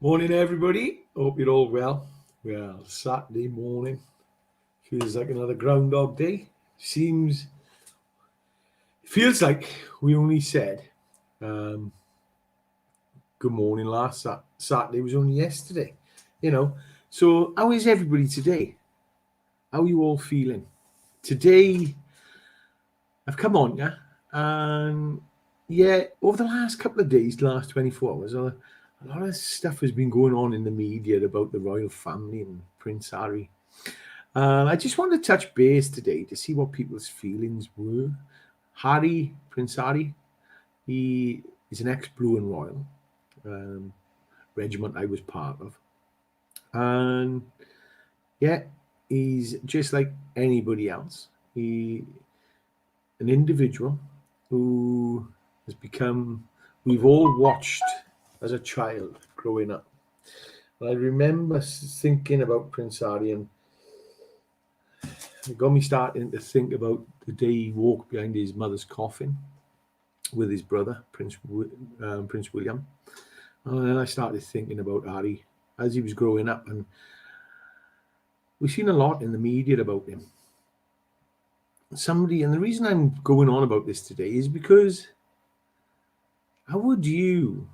Morning, everybody. Hope you're all well. Well, Saturday morning feels like another Groundhog Day. Feels like we only said um, good morning last Saturday was only yesterday. You know. So, how is everybody today? How are you all feeling today? I've come on, yeah, and yeah, over the last couple of days, the last 24 hours, a lot of stuff has been going on in the media about the royal family and Prince Harry. I just wanted to touch base today to see what people's feelings were. Prince Harry, he is an ex-Blue and Royal um, regiment I was part of, and yeah, he's just like anybody else. He an individual who has become we've all watched as a child growing up. And I remember thinking about Prince Harry, and it got me starting to think about the day he walked behind his mother's coffin with his brother, Prince William. And then I started thinking about Harry as he was growing up, and we've seen a lot in the media about him. And the reason I'm going on about this today is because how would you,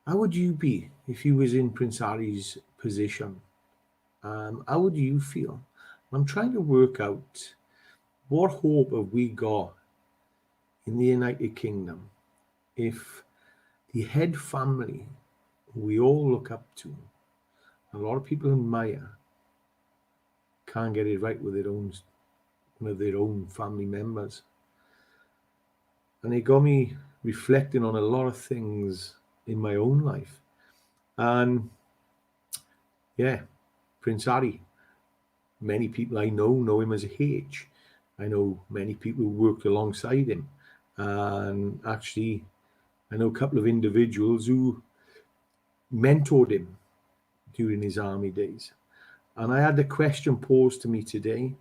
how would you be if you was in Prince Harry's position? How would you feel? I'm trying to work out what hope have we got in the United Kingdom if the head family, who we all look up to, a lot of people admire, can't get it right with their own family members. And it got me reflecting on a lot of things in my own life. And yeah, Prince Harry, many people I know him as a H. I know many people who worked alongside him. And actually, I know a couple of individuals who mentored him during his army days. And I had the question posed to me today: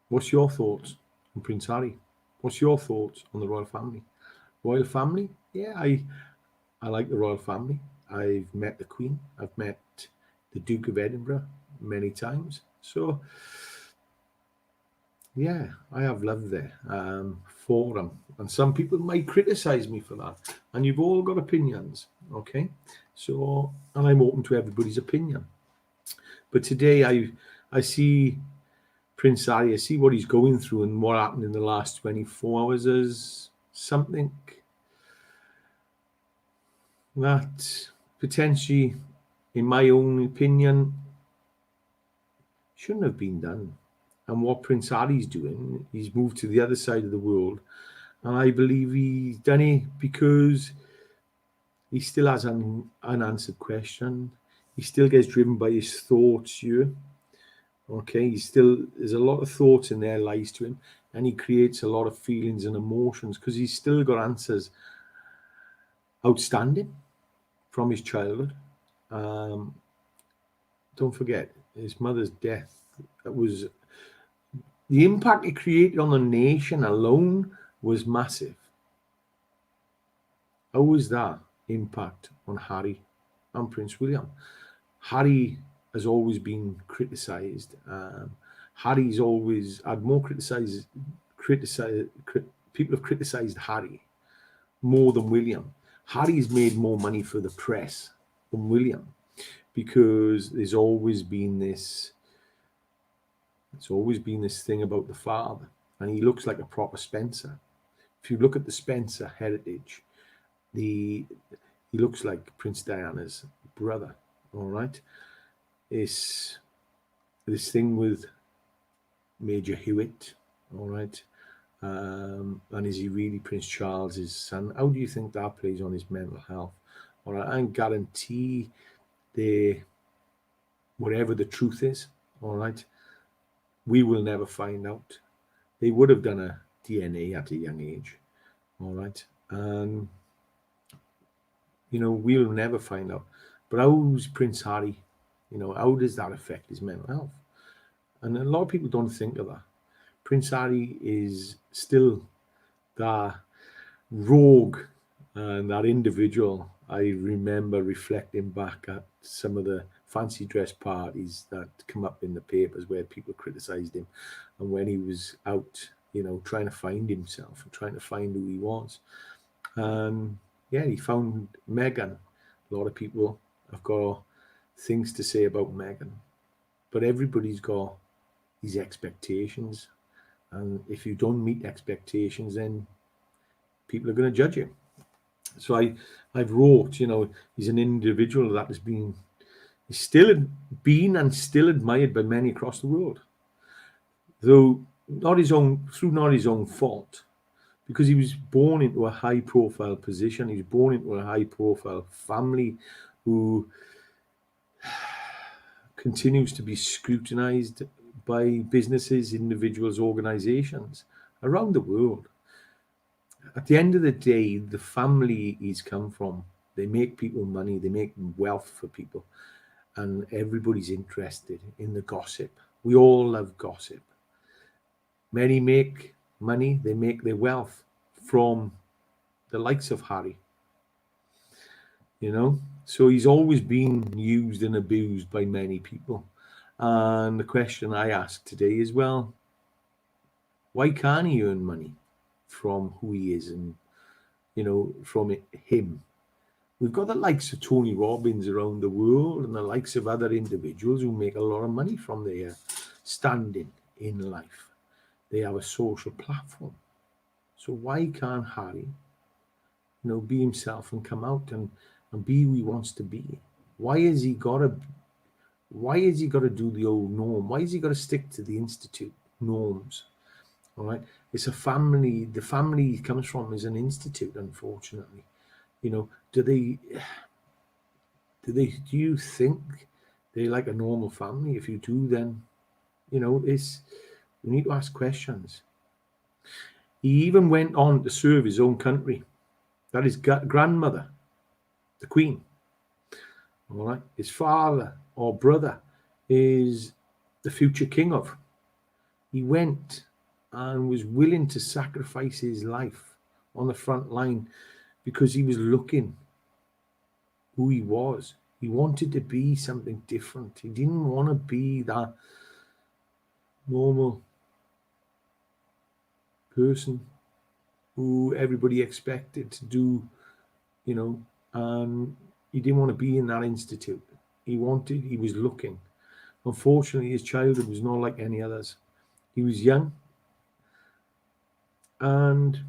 what's your thoughts on Prince Harry? What's your thoughts on the royal family? Royal family? Yeah, I like the royal family. I've met the Queen. I've met the Duke of Edinburgh many times. So, yeah, I have love there for them. And some people might criticize me for that. And you've all got opinions, okay? So, and I'm open to everybody's opinion. But today I see Prince Harry, I see what he's going through and what happened in the last 24 hours as something that potentially, in my own opinion, shouldn't have been done. And what Prince Harry's doing, he's moved to the other side of the world. And I believe he's done it because he still has an unanswered question. He still gets driven by his thoughts here. Okay, there's a lot of thoughts in there lies to him, and he creates a lot of feelings and emotions because he's still got answers outstanding from his childhood. Um, don't forget his mother's death. That was the impact it created on the nation alone was massive. How was that impact on Harry and Prince William? Harry has always been criticised. Harry's always had more people have criticised Harry more than William. Harry's made more money for the press than William because it's always been this thing about the father, and he looks like a proper Spencer. If you look at the Spencer heritage, he looks like Prince Diana's brother. All right, it's this thing with Major Hewitt. All right, and is he really Prince Charles's son? How do you think that plays on his mental health? All right, I guarantee they, whatever the truth is, all right, we will never find out. They would have done a DNA at a young age, all right, and we'll never find out. But how's Prince Harry? How does that affect his mental health? And a lot of people don't think of that. Prince Harry is still the rogue and that individual, I remember reflecting back at some of the fancy dress parties that come up in the papers where people criticised him, and when he was out, trying to find himself and trying to find who he was. And yeah, he found Meghan. A lot of people have got things to say about Meghan, but everybody's got his expectations, and if you don't meet expectations, then people are going to judge you. So I've wrote, he's an individual that he's still been and still admired by many across the world, though not his own fault, because he was born into a high profile position. He was born into a high profile family who continues to be scrutinized by businesses, individuals, organizations around the world. At the end of the day, the family he's come from, they make people money, they make wealth for people, and everybody's interested in the gossip. We all love gossip. Many make money, they make their wealth from the likes of Harry. So he's always been used and abused by many people. And the question I ask today is, well, why can't he earn money from who he is and, from him? We've got the likes of Tony Robbins around the world and the likes of other individuals who make a lot of money from their standing in life. They have a social platform. So why can't Harry, be himself and come out and be who he wants to be? Why has he got to do the old norm? Why has he got to stick to the institute norms? All right. It's a family. The family he comes from is an institute, unfortunately. Do you think they're like a normal family? If you do, then, we need to ask questions. He even went on to serve his own country. That is grandmother, the Queen. All right. His father or brother is the future king of. He went and was willing to sacrifice his life on the front line because he was looking who he was. He wanted to be something different. He didn't want to be that normal person who everybody expected to do, and he didn't want to be in that institute. He was looking. Unfortunately, his childhood was not like any others. He was young, and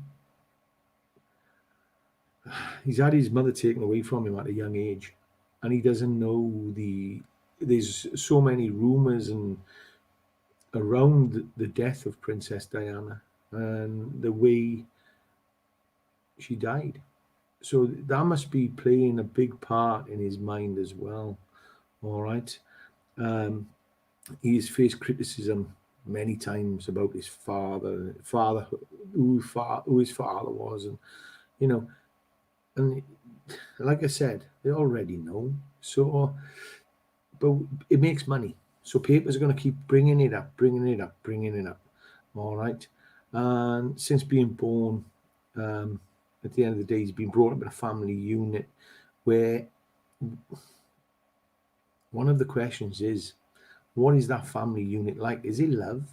he's had his mother taken away from him at a young age, and he doesn't know there's so many rumors and around the death of Princess Diana and the way she died. So that must be playing a big part in his mind as well. All right. He has faced criticism many times about his father, who his father was, and and like I said, they already know. So, but it makes money. So papers are going to keep bringing it up. All right. And since being born, at the end of the day, he's been brought up in a family unit where one of the questions is, what is that family unit like? Is it love,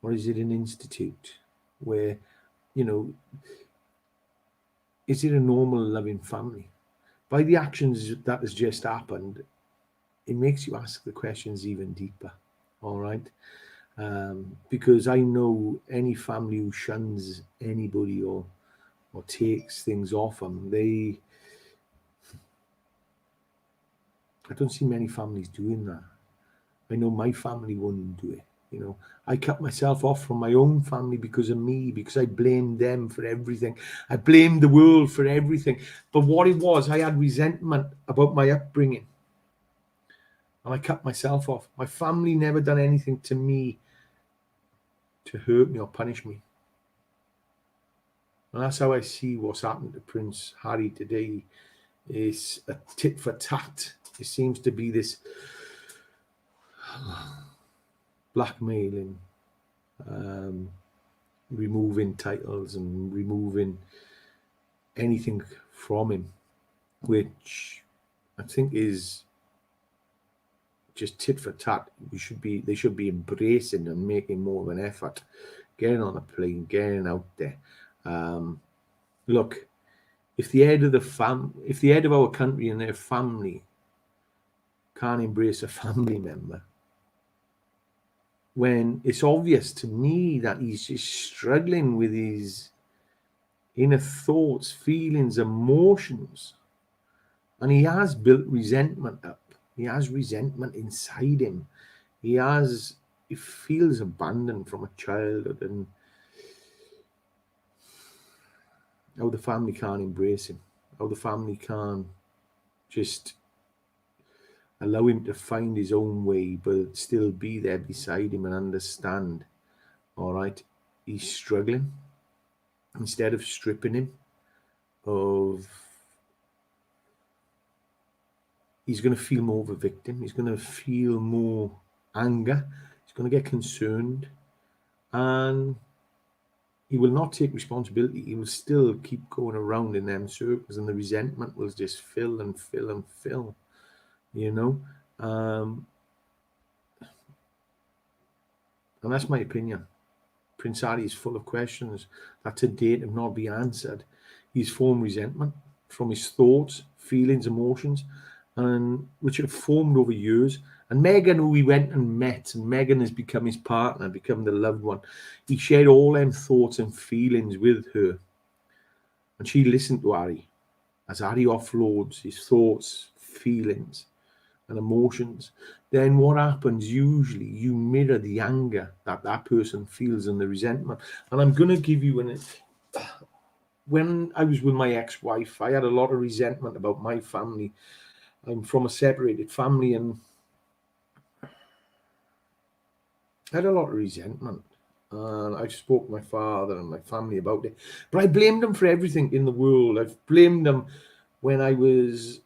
or is it an institute where, is it a normal loving family? By the actions that has just happened, it makes you ask the questions even deeper. All right. Because I know any family who shuns anybody or takes things off them, I don't see many families doing that. I know my family wouldn't do it. I cut myself off from my own family because of me, because I blamed them for everything. I blamed the world for everything. But what it was, I had resentment about my upbringing. And I cut myself off. My family never done anything to me to hurt me or punish me. And that's how I see what's happened to Prince Harry today. It's a tit for tat. It seems to be this blackmailing, removing titles and removing anything from him, which I think is just tit for tat. They should be embracing and making more of an effort, getting on a plane, getting out there. Look, if the head of our country and their family can't embrace a family member, when it's obvious to me that he's just struggling with his inner thoughts, feelings, emotions, and he has built resentment up. He has resentment inside him. He feels abandoned from a childhood, and how the family can't embrace him, how the family can't just allow him to find his own way, but still be there beside him and understand. All right, he's struggling. Instead of stripping him of, he's going to feel more of a victim. He's going to feel more anger. He's going to get concerned, and he will not take responsibility. He will still keep going around in them circles, and the resentment will just fill and fill and fill, and that's my opinion. Prince Harry is full of questions that to date have not been answered. He's formed resentment from his thoughts, feelings, emotions, and which have formed over years. And Meghan, who he went and met, and Meghan has become his partner, become the loved one. He shared all them thoughts and feelings with her. And she listened to Harry as Harry offloads his thoughts, feelings, and emotions. Then what happens? Usually you mirror the anger that person feels and the resentment. And I'm going to give you when I was with my ex-wife, I had a lot of resentment about my family. I'm from a separated family, and I had a lot of resentment. And I spoke to my father and my family about it. But I blamed them for everything in the world. I've blamed them when I was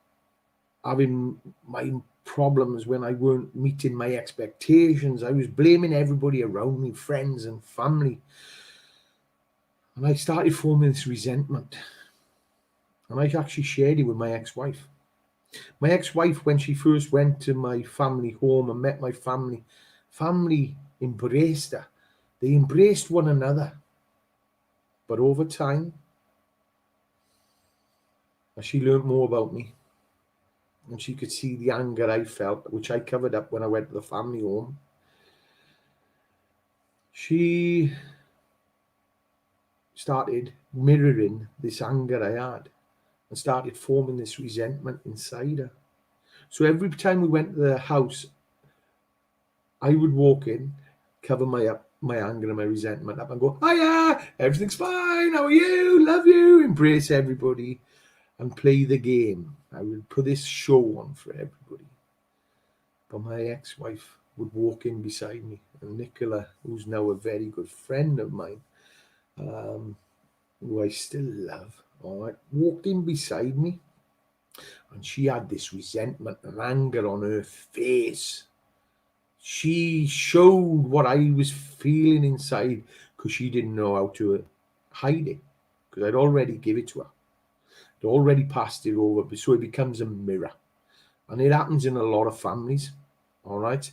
having my problems, when I weren't meeting my expectations. I was blaming everybody around me, friends and family. And I started forming this resentment. And I actually shared it with my ex-wife. My ex-wife, when she first went to my family home and met my family embraced her. They embraced one another. But over time, as she learned more about me, and she could see the anger I felt, which I covered up when I went to the family home, she started mirroring this anger I had and started forming this resentment inside her. So every time we went to the house, I would walk in, cover my anger and my resentment up and go, hiya, everything's fine, how are you, love you, embrace everybody and play the game. I would put this show on for everybody. But my ex-wife would walk in beside me, and Nicola, who's now a very good friend of mine, who I still love, all right, walked in beside me, and she had this resentment and anger on her face. She showed what I was feeling inside because she didn't know how to hide it, because I'd already given it to her. I'd already passed it over, so it becomes a mirror. And it happens in a lot of families, all right?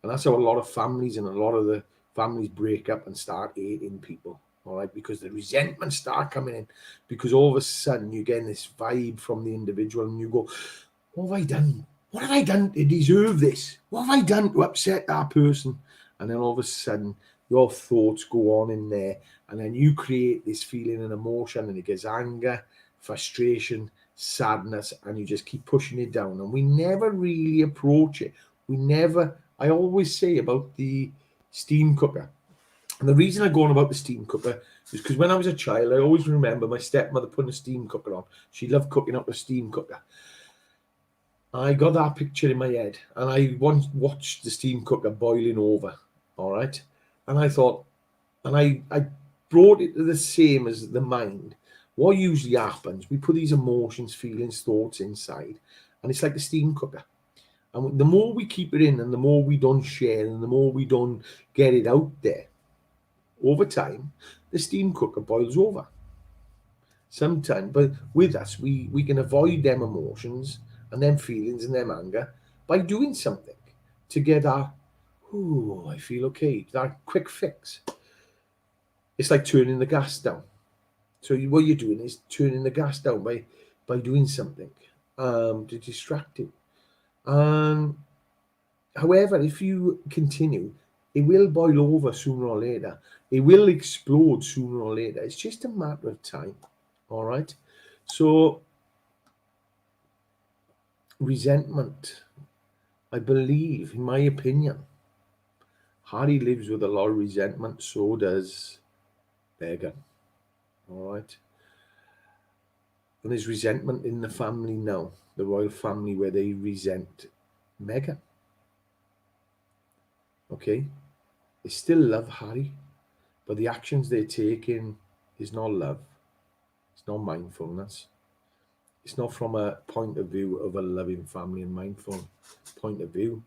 And that's how a lot of families and a lot of the families break up and start hating people, all right? Because the resentment start coming in, because all of a sudden you get this vibe from the individual and you go, what have I done? What have I done to deserve this? What have I done to upset that person? And then all of a sudden your thoughts go on in there, and then you create this feeling and emotion, and it gets anger, frustration, sadness, and you just keep pushing it down. And we never really approach it. I always say about the steam cooker. And the reason I go on about the steam cooker is because when I was a child, I always remember my stepmother putting a steam cooker on. She loved cooking up a steam cooker. I got that picture in my head, and I once watched the steam cooker boiling over, all right? And I thought, and I brought it to the same as the mind. What usually happens, we put these emotions, feelings, thoughts inside, and it's like the steam cooker. And the more we keep it in and the more we don't share and the more we don't get it out there, over time, the steam cooker boils over. sometimes. But with us, we can avoid them emotions and them feelings and them anger by doing something to get that, ooh, I feel okay, that quick fix. It's like turning the gas down. So what you're doing is turning the gas down by doing something to distract you. However, if you continue, it will boil over sooner or later. It will explode sooner or later. It's just a matter of time. All right. So resentment, I believe, in my opinion, Harry lives with a lot of resentment. So does Meghan. All right. And there's resentment in the family now, the royal family, where they resent Meghan. Okay. They still love Harry, but the actions they're taking is not love. It's not mindfulness. It's not from a point of view of a loving family and mindful point of view.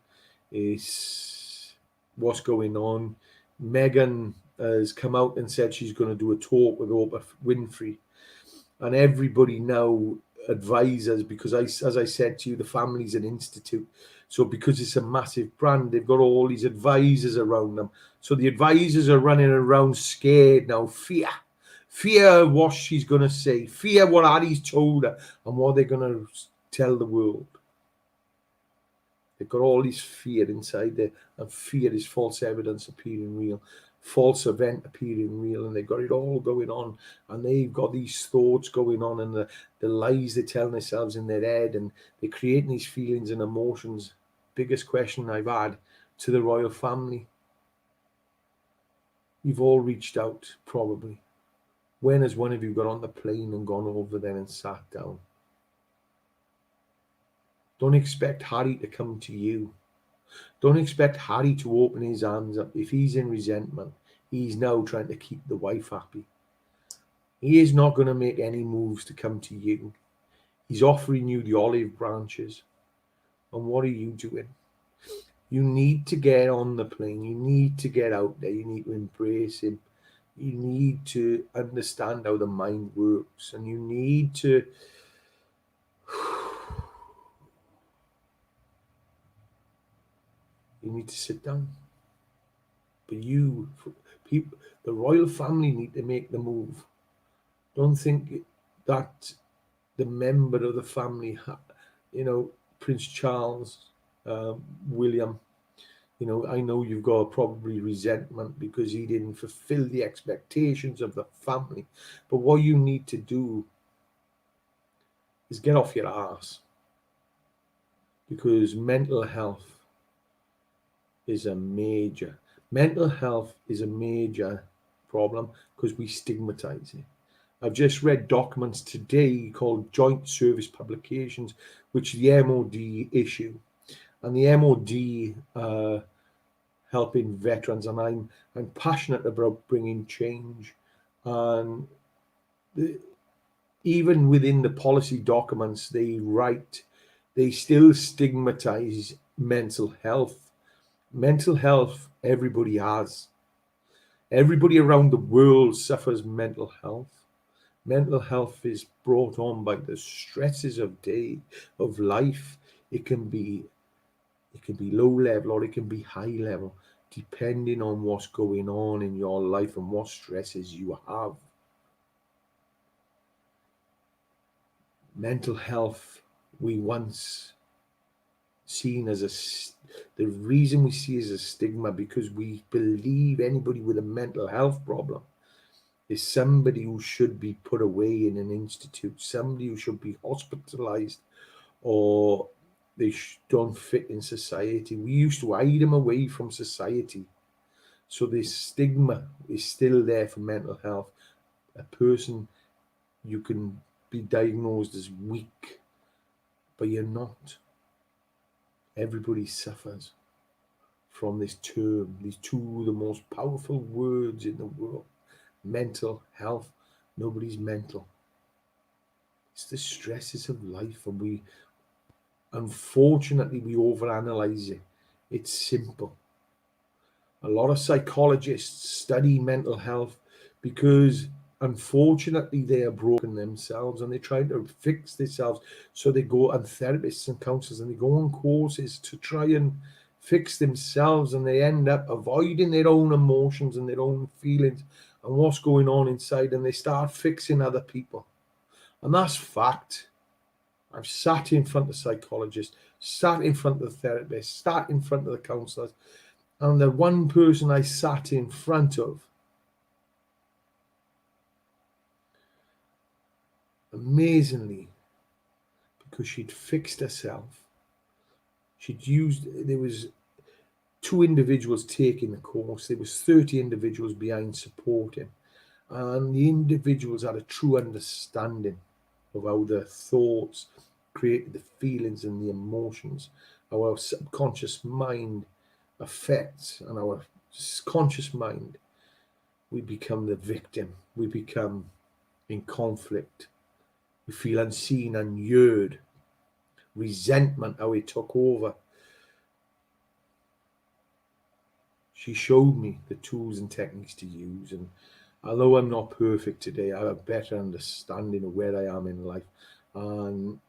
It's what's going on. Meghan has come out and said she's going to do a talk with Oprah Winfrey, and everybody now advises, because as I said to you, the family's an institute. So because it's a massive brand, they've got all these advisors around them. So the advisors are running around scared now, fear what she's going to say, fear what Harry's told her, and what they're going to tell the world. They've got all this fear inside there, and fear is false evidence appearing real, false event appearing real, and they've got it all going on, and they've got these thoughts going on, and the lies they tell themselves in their head, and they're creating these feelings and emotions. Biggest question I've had to the royal family. You've all reached out, probably. When has one of you got on the plane and gone over there and sat down? Don't expect Harry to come to you. Don't expect Harry to open his arms up. If he's in resentment, he's now trying to keep the wife happy. He is not going to make any moves to come to you. He's offering you the olive branches. And what are you doing? You need to get on the plane. You need to get out there. You need to embrace him. You need to understand how the mind works. And you need to sit down. But people, the royal family need to make the move. Don't think that the member of the family, Prince Charles, William, I know you've got probably resentment because he didn't fulfill the expectations of the family. But what you need to do is get off your ass, because mental health is a major problem because we stigmatize it. I've just read documents today called Joint Service Publications, which the MOD issue, and the MOD helping veterans, and I'm passionate about bringing change. And even within the policy documents they write, they still stigmatize mental health. Mental health, everybody has. Everybody around the world suffers mental health. Mental health is brought on by the stresses of life. It can be low level or it can be high level, depending on what's going on in your life and what stresses you have. Mental health, we once seen as the reason we see as a stigma, because we believe anybody with a mental health problem is somebody who should be put away in an institute, somebody who should be hospitalized, or they don't fit in society. We used to hide them away from society. So this stigma is still there for mental health. A person, you can be diagnosed as weak, but you're not. Everybody suffers from this term, these two of the most powerful words in the world, mental health. Nobody's mental. It's the stresses of life, and we overanalyze it. It's simple. A lot of psychologists study mental health because unfortunately, they are broken themselves and they're trying to fix themselves. So they go on therapists and counselors and they go on courses to try and fix themselves, and they end up avoiding their own emotions and their own feelings and what's going on inside, and they start fixing other people. And that's fact. I've sat in front of psychologists, sat in front of the therapists, sat in front of the counselors, and the one person I sat in front of, amazingly, because she'd fixed herself, there was 2 individuals taking the course, there was 30 individuals behind supporting, and the individuals had a true understanding of how the thoughts created the feelings and the emotions, how our subconscious mind affects, and our conscious mind, we become the victim, we become in conflict, we feel unseen, unheard, resentment, how it took over. She showed me the tools and techniques to use, and although I'm not perfect today, I have a better understanding of where I am in life, and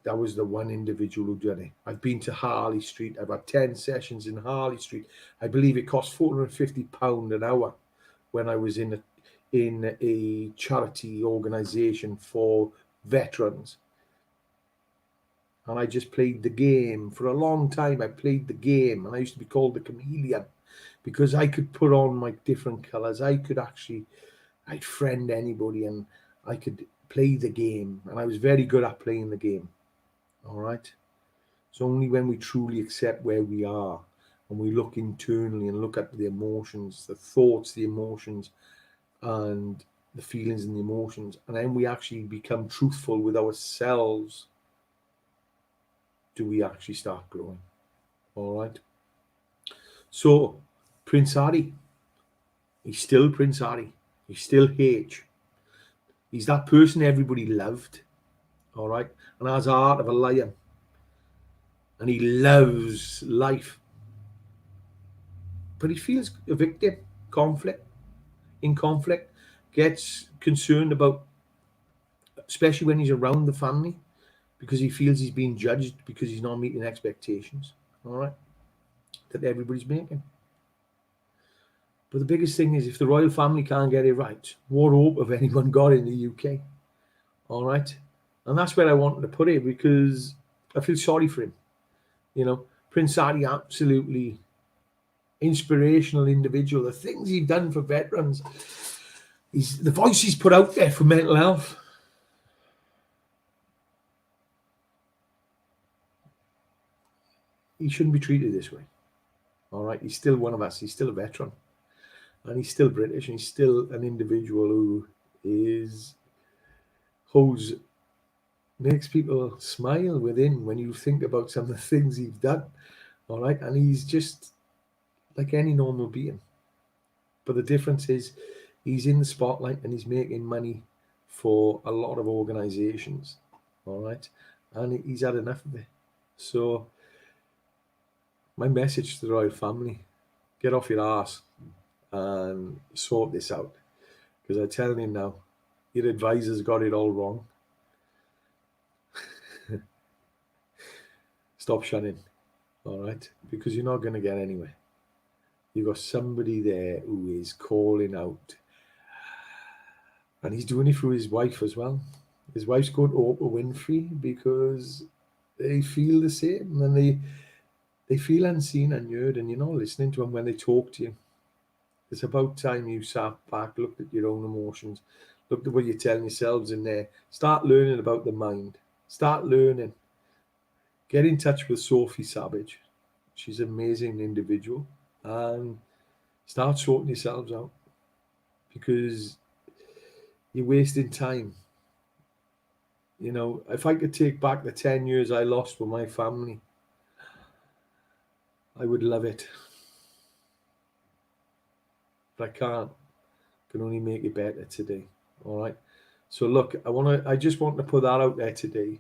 that was the one individual who done it. I've been to Harley Street. I've had 10 sessions in Harley Street. I believe it cost £450 an hour when I was in a charity organisation for veterans. And I just played the game. For a long time, I played the game. And I used to be called the chameleon because I could put on my different colours. I'd friend anybody and I could play the game. And I was very good at playing the game. All right. It's only when we truly accept where we are and we look internally and look at the emotions, the thoughts, the emotions, and the feelings and the emotions, and then we actually become truthful with ourselves, do we actually start growing. All right. So Prince Harry, he's still Prince Harry. He's still H. He's that person everybody loved. All right. And has the heart of a lion. And he loves life. But he feels a victim, in conflict, gets concerned about, especially when he's around the family, because he feels he's being judged because he's not meeting expectations, all right, that everybody's making. But the biggest thing is, if the royal family can't get it right, what hope have anyone got in the UK? All right. And that's where I wanted to put it, because I feel sorry for him. You know, Prince Harry, absolutely inspirational individual. The things he's done for veterans, the voice he's put out there for mental health. He shouldn't be treated this way. All right. He's still one of us. He's still a veteran. And he's still British, and he's still an individual who makes people smile within when you think about some of the things he's done. All right. And he's just like any normal being. But the difference is he's in the spotlight and he's making money for a lot of organizations. All right. And he's had enough of it. So my message to the royal family, get off your ass and sort this out. Because I'm telling you now, your advisors got it all wrong. Stop shunning, all right? Because you're not going to get anywhere. You've got somebody there who is calling out. And he's doing it through his wife as well. His wife's going to Oprah Winfrey because they feel the same. And they feel unseen and heard, and you're not listening to them when they talk to you. It's about time you sat back, looked at your own emotions, looked at what you're telling yourselves in there. Start learning about the mind. Start learning. Get in touch with Sophie Savage. She's an amazing individual. And start sorting yourselves out, because you're wasting time. You know, if I could take back the 10 years I lost with my family, I would love it. But I can't. I can only make it better today. All right. So look, I just want to put that out there today,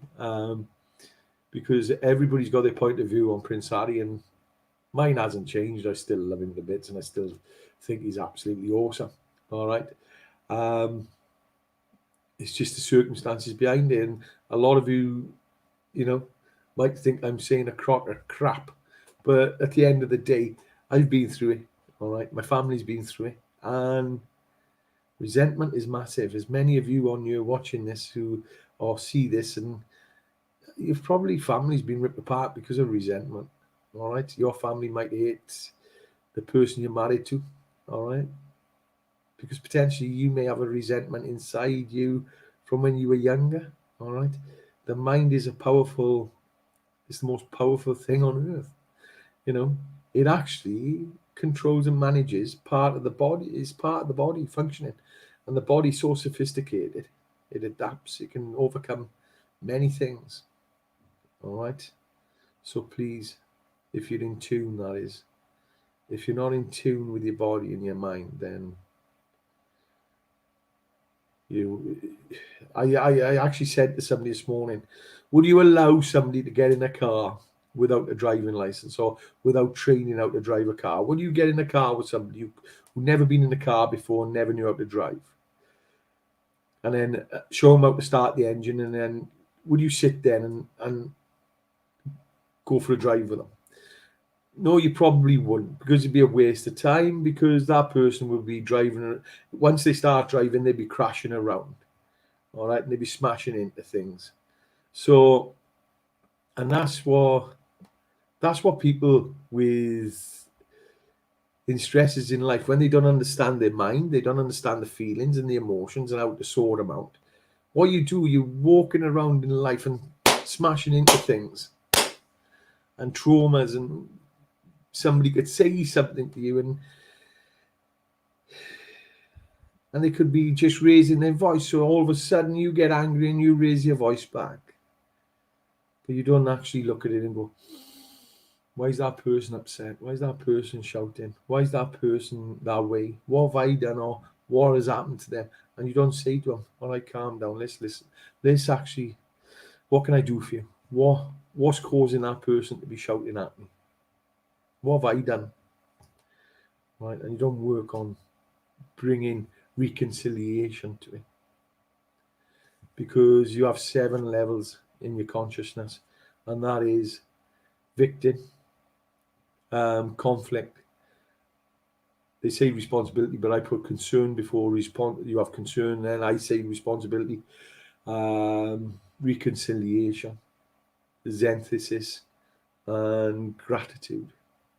because everybody's got their point of view on Prince Harry, and mine hasn't changed. I still love him to bits, and I still think he's absolutely awesome. All right. It's just the circumstances behind it. And a lot of you, might think I'm saying a crock of crap. But at the end of the day, I've been through it. All right. My family's been through it. And resentment is massive. There's many of you on here watching this who or see this, and you've probably family's been ripped apart because of resentment. All right. Your family might hate the person you're married to. All right. Because potentially you may have a resentment inside you from when you were younger. All right. The mind is it's the most powerful thing on earth. It actually controls and manages part of the body. It's part of the body functioning, and the body's so sophisticated, it adapts. It can overcome many things. All right. So please, if you're in tune, that is. If you're not in tune with your body and your mind, then I actually said to somebody this morning, would you allow somebody to get in a car without a driving license or without training how to drive a car? Would you get in a car with somebody who never been in a car before and never knew how to drive? And then show them how to start the engine, and then would you sit there and go for a drive with them? No, you probably wouldn't, because it'd be a waste of time, because that person would be driving. Once they start driving, they'd be crashing around. All right, and they'd be smashing into things. So, and that's what people with in stresses in life, when they don't understand their mind, they don't understand the feelings and the emotions and how to sort them out. What you do, you're walking around in life and smashing into things and traumas, and somebody could say something to you, and they could be just raising their voice. So all of a sudden you get angry and you raise your voice back. But you don't actually look at it and go, why is that person upset? Why is that person shouting? Why is that person that way? What have I done, or what has happened to them? And you don't say to them, all right, calm down. Let's listen. Let's actually, what can I do for you? What's causing that person to be shouting at me? What have I done? Right? And you don't work on bringing reconciliation to it, because you have 7 levels in your consciousness, and that is victim, conflict. They say responsibility, but I put concern before response. You have concern, then I say responsibility, reconciliation, synthesis, and gratitude.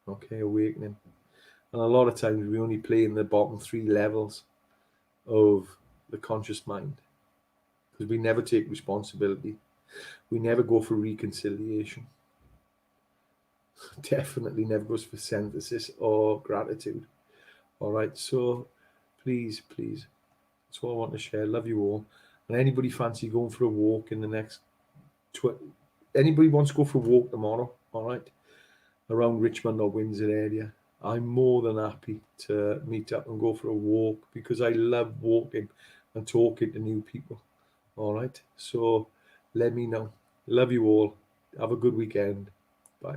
Okay, awakening. And a lot of times we only play in the bottom 3 levels of the conscious mind, because we never take responsibility. We never go for reconciliation. Definitely never goes for synthesis or gratitude. All right, so please, that's what I want to share. Love you all. And anybody fancy going for a walk in the next anybody wants to go for a walk tomorrow, all right, around Richmond or Windsor area, I'm more than happy to meet up and go for a walk, because I love walking and talking to new people. All right, so let me know. Love you all. Have a good weekend. Bye.